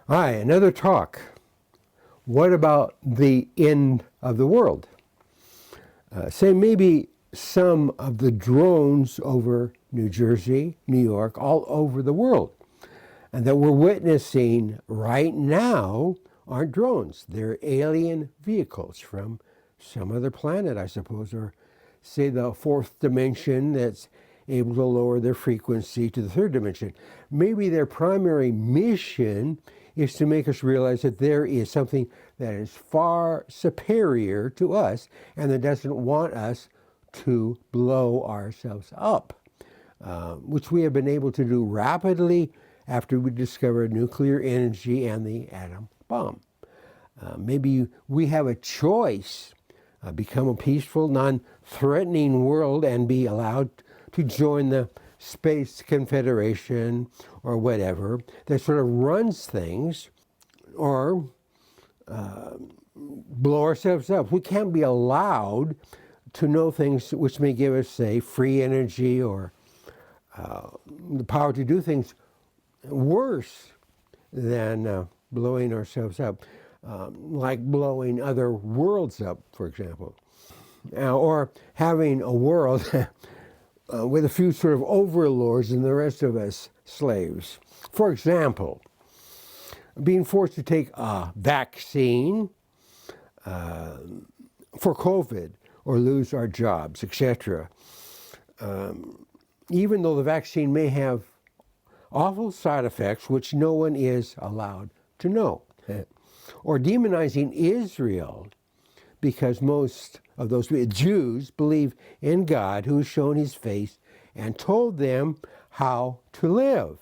Hi, another talk. What about the end of the world? Say maybe some of the drones over New Jersey, New York, all over the world, and that we're witnessing right now aren't drones. They're alien vehicles from some other planet, I suppose, or say the fourth dimension that's able to lower their frequency to the third dimension. Maybe their primary mission is to make us realize that there is something that is far superior to us and that doesn't want us to blow ourselves up, which we have been able to do rapidly after we discovered nuclear energy and the atom bomb. Maybe we have a choice, become a peaceful, non-threatening world and be allowed to join the Space Confederation or whatever that sort of runs things, or blow ourselves up. We can't be allowed to know things which may give us, say, free energy or the power to do things worse than blowing ourselves up, like blowing other worlds up, for example, or having a world with a few sort of overlords and the rest of us slaves. For example, being forced to take a vaccine for COVID or lose our jobs, etc. Even though the vaccine may have awful side effects which no one is allowed to know. Or demonizing Israel because most of those Jews believe in God who has shown his face and told them how to live,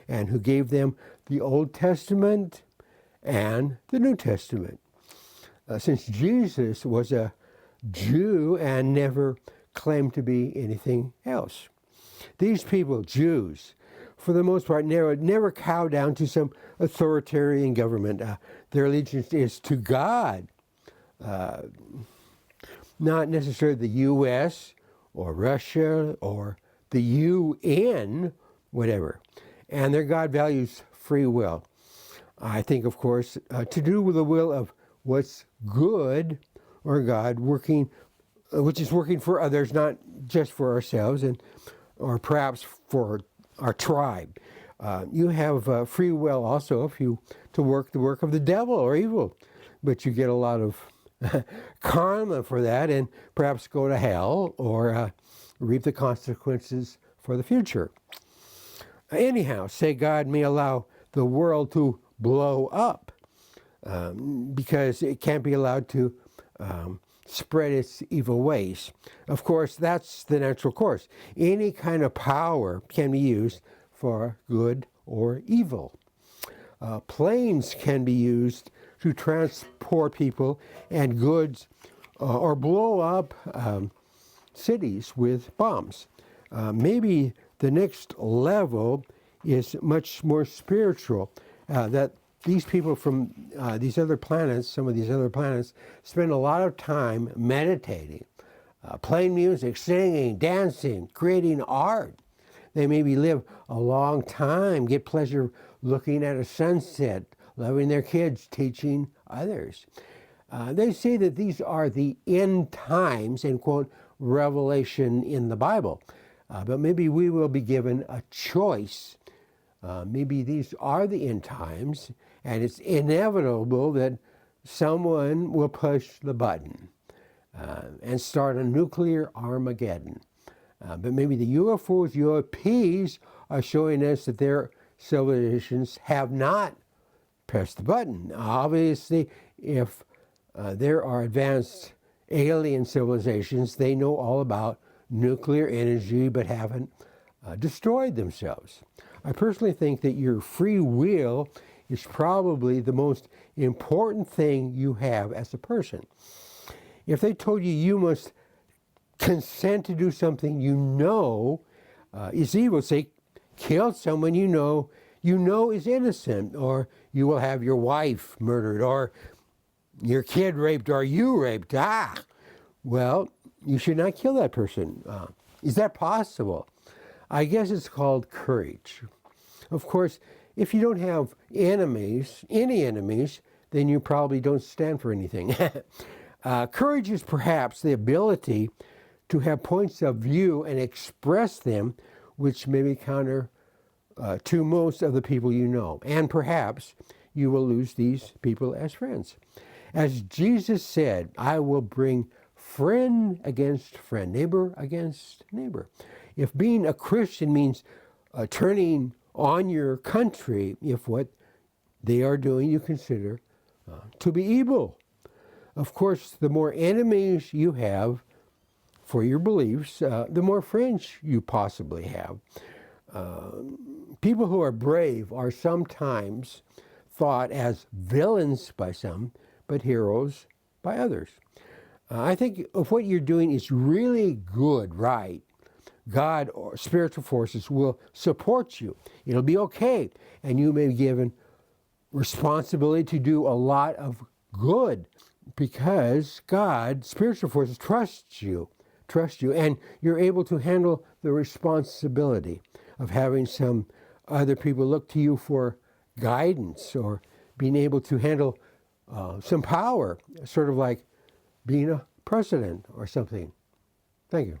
and who gave them the Old Testament and the New Testament. Since Jesus was a Jew and never claimed to be anything else. These people, Jews, for the most part, never cow down to some authoritarian government. Their allegiance is to God, not necessarily the U.S. or Russia or the UN, whatever. And their God values free will. I think, of course, to do with the will of what's good, or God working, which is working for others, not just for ourselves, and or perhaps for our tribe. You have free will also if you to work the work of the devil or evil, but you get a lot of karma for that and perhaps go to hell or reap the consequences for the future. Anyhow, say God may allow the world to blow up because it can't be allowed to spread its evil ways. Of course, that's the natural course. Any kind of power can be used for good or evil. Planes can be used to transport people and goods or blow up cities with bombs. Maybe the next level is much more spiritual, that these people from these other planets, some of these other planets, spend a lot of time meditating, playing music, singing, dancing, creating art. They maybe live a long time, get pleasure looking at a sunset, loving their kids, teaching others. They say that these are the end times, and quote, revelation in the Bible. But maybe we will be given a choice. Maybe these are the end times, and it's inevitable that someone will push the button and start a nuclear Armageddon. But maybe the UFOs, UAPs are showing us that their civilizations have not pressed the button. Obviously, if there are advanced alien civilizations, they know all about nuclear energy but haven't destroyed themselves. I personally think that your free will is probably the most important thing you have as a person. If they told you you must consent to do something you know is evil, say kill someone you know is innocent, or you will have your wife murdered, or your kid raped, or you raped, well, you should not kill that person. Is that possible? I guess it's called courage. Of course, if you don't have enemies, any enemies, then you probably don't stand for anything. Courage is perhaps the ability to have points of view and express them, which may be counter to most of the people you know. And perhaps you will lose these people as friends. As Jesus said, I will bring friend against friend, neighbor against neighbor. If being a Christian means turning on your country, if what they are doing you consider to be evil. Of course, the more enemies you have for your beliefs, the more friends you possibly have. People who are brave are sometimes thought as villains by some, but heroes by others. I think if what you're doing is really good, right, God or spiritual forces will support you. It'll be okay. And you may be given responsibility to do a lot of good because God, spiritual forces, trust you, and you're able to handle the responsibility of having some other people look to you for guidance or being able to handle some power, sort of like being a president or something. Thank you.